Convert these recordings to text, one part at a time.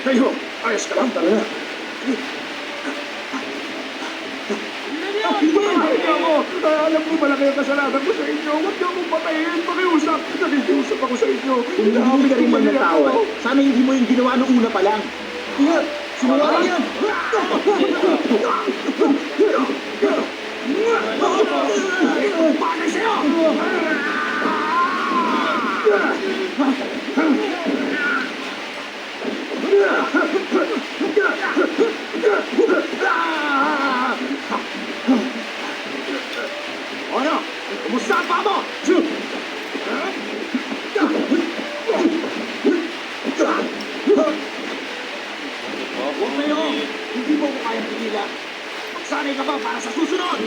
Kayo, ayos ka lang talaga. Alam ko malaki ang kasalanan ko sa inyo. Huwag niyo akong patayin. Pakiusap. Nakikiusap ako sa inyo. Hindi ka rin man natawad. Sana hindi mo yung ginawa noong una pa lang. Kaya, sumula yan. Bagay sa'yo! Ano? Kumusta pa mo? Huwag kayo! Hindi mo ko kayang pigilan. Magsanay ka ba para sa susunod?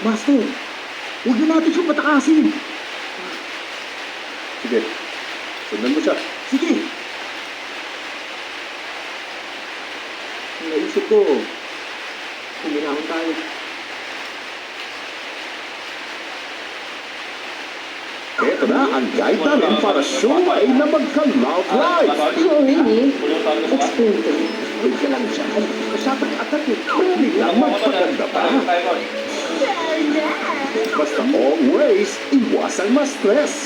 Master, huwag na natin siyang patakasin. Sige, sundan mo siya. Sige. Naisip ko, kuminahon tayo. Ito na ang guide namin para sumay na magka-love life. Oh, really? Explain to me. Huwag ka lang siya. Kasatak-atak eh. Biglang magpaganda pa. Basta always, iwasan ma-stress.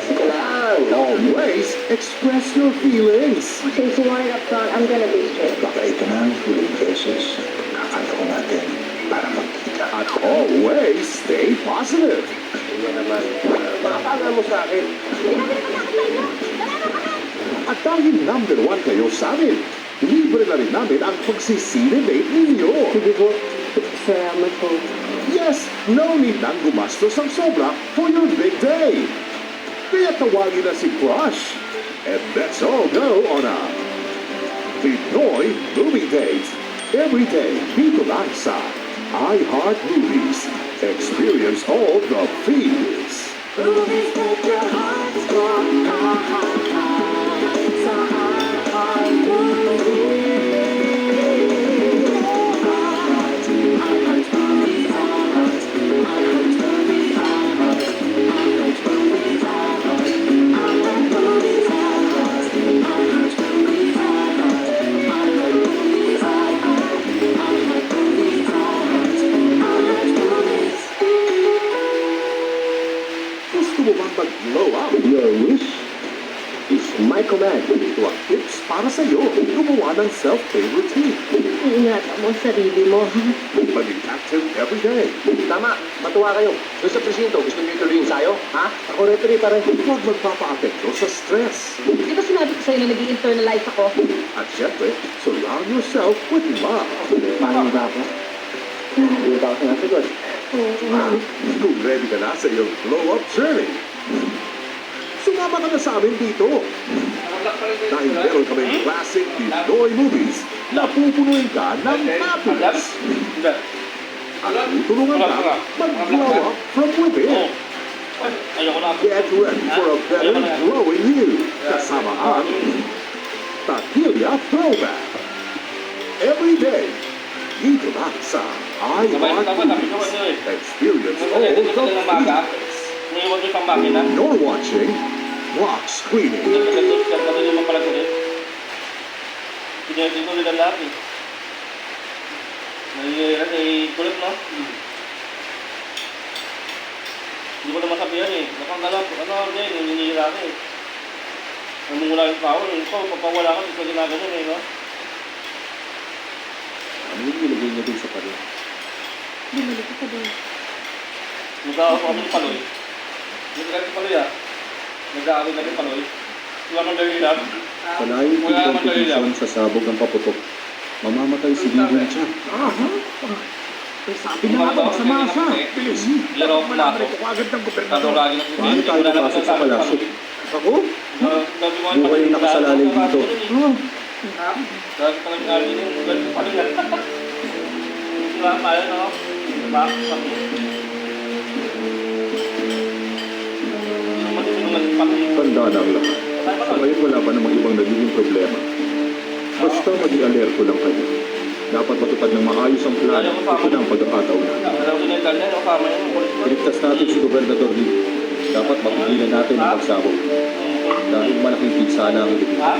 Sige lang. Always, express your feelings. Since you want it up front, I'm gonna be straight. Baka ito na ang huling beses. Kakanta ko natin para magkita. At always, stay positive. Yan naman. Makakala mo sa akin. At dahil number 1 kayo sa amin, libre na rin namin ang pagsisine-date ninyo. Sige po. Salamat po. Yes, no need nang gumastos ang sobra for your big day. Kaya tawagin na si Crush. And let's all go on a Pinoy Movie Date. Every day, dito lang sa iHeart Movies. Experience all the feels. Movies make your heart strong. It's a heart movie. Mag-glow up. Your wish is my command. Ito ang tips para sa iyo. Gumawa ng self-care routine. Ingatan mo ang sarili mo. Maging active every day. Tama, matuwa kayo. Doon sa presinto, gusto niyo ituloy yung sayo? Ha? Ako referee pa rin. Huwag magpapa-apekto sa stress. Di ba sinabi ko sa'yo na nag-i-internalize ako? At syempre, surround yourself with love. Paano ba ako? Hindi ba ako sinasagot? Kung ready ka na sa iyong glow-up journey, sumama ka na sa amin dito. Dahil meron kaming classic Pinoy movies na pupunuin ka ng happiness. At tutulungan ka mag-glow up from within. Get ready for a better glowing you. Kasama ang Takilya Throwback. Every day, dito lang sa iHeart Movies. Experience all the feels. You're watching Rock Screening. Hindi ko naman sabihan eh. Nakanggalap, din, hininihira ka eh. Namumula yung power, ikaw, papawala ka, ito ginaganon eh, no? Ano yung nilagay niya din sa parin? Bumalik ka doon. Nag-aawin ko kami ng paloy. Hindi ka rin paloy ah. Nag-aawin na rin paloy. Wala nang dahilan. Palayo Wala naman dahilan. competition sa sabog ng paputok. Mamamatay si Vivian siya. Sabi na nga magsama siya. Bilis. Laro ko na ako. Ko agad ng Tatong gobernador. lagi ng Paano tayo napasok sa palasyo? Ako? Buhay Buhay yung nakasalalay dito. Dahil pa lang lagi ng ganito paloy ah. Wala pa yan, no? Diba? Tanda na ang lahat. Sa ngayon wala pa namang ibang nagiging problema. Basta maging alerto lang kayo. Dapat matupad ng maayos ang plano. Ito na ang pagkakataon na. Alam ko na yung ganyan, o kama yun, kulit ko. Iligtas natin si Gobernador Lee. Dapat mapigilan natin ang pagsabog. Dahil malaking pinsala ang ibig. Ha?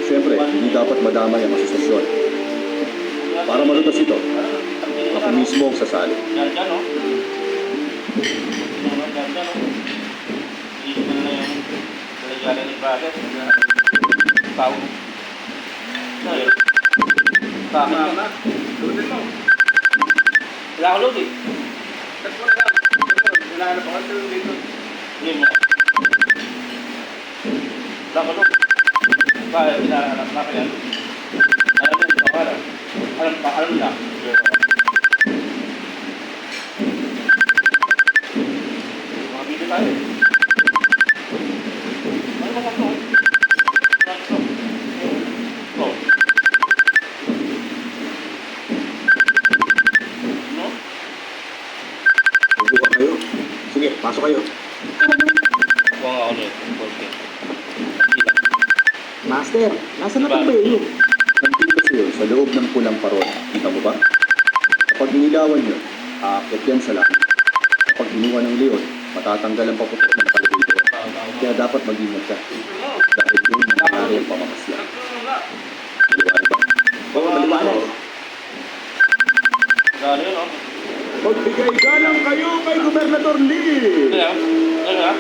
Siyempre, hindi dapat madamay ang asosasyon. Para malutas ito, ako mismo ang sasali. Yan dyan, no? Yan dyan, no? Iisip na yung talagyanan ni brother. Tao. Ano yun? Sa akin yun. Wala ko load eh. Hindi mo. Wala ko load. Kaya pinahanap na kaya. Alam niya, ito alam. Alam niya. Mga video tayo eh. Ano ba ito? Ano ito? Ito. No? Magbuka kayo. Sige, pasok kayo. Buwang ako nito. Okay. Master, nasa na ang bayo? Nandito kasi yun sa loob ng pulang paron. Kita mo ba? Kapag inilawan yun, aakyat yan sa langit. Kapag inuwan ng leon, matatanggal ang paputok na nakalagay doon. Kaya dapat mag-ingat ka. Dahil doon nangyayari ang pamamasla. Maliwanag ba? Oo, maliwanag. Gano yun, no? Magbigay galang kayo kay Gobernador Ito Lee! yan. Ito yan.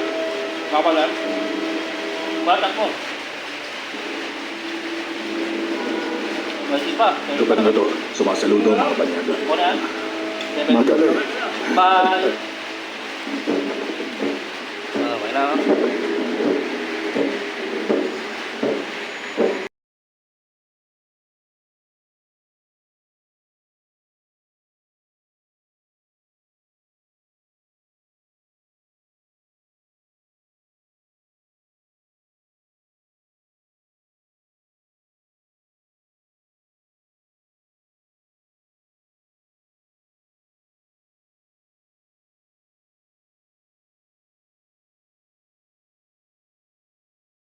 Kapalan. Batak mo. Masih pa. Gobernador, sumasaludo mga banyaga. Ako na yan. Magaling. Bye. Okay na.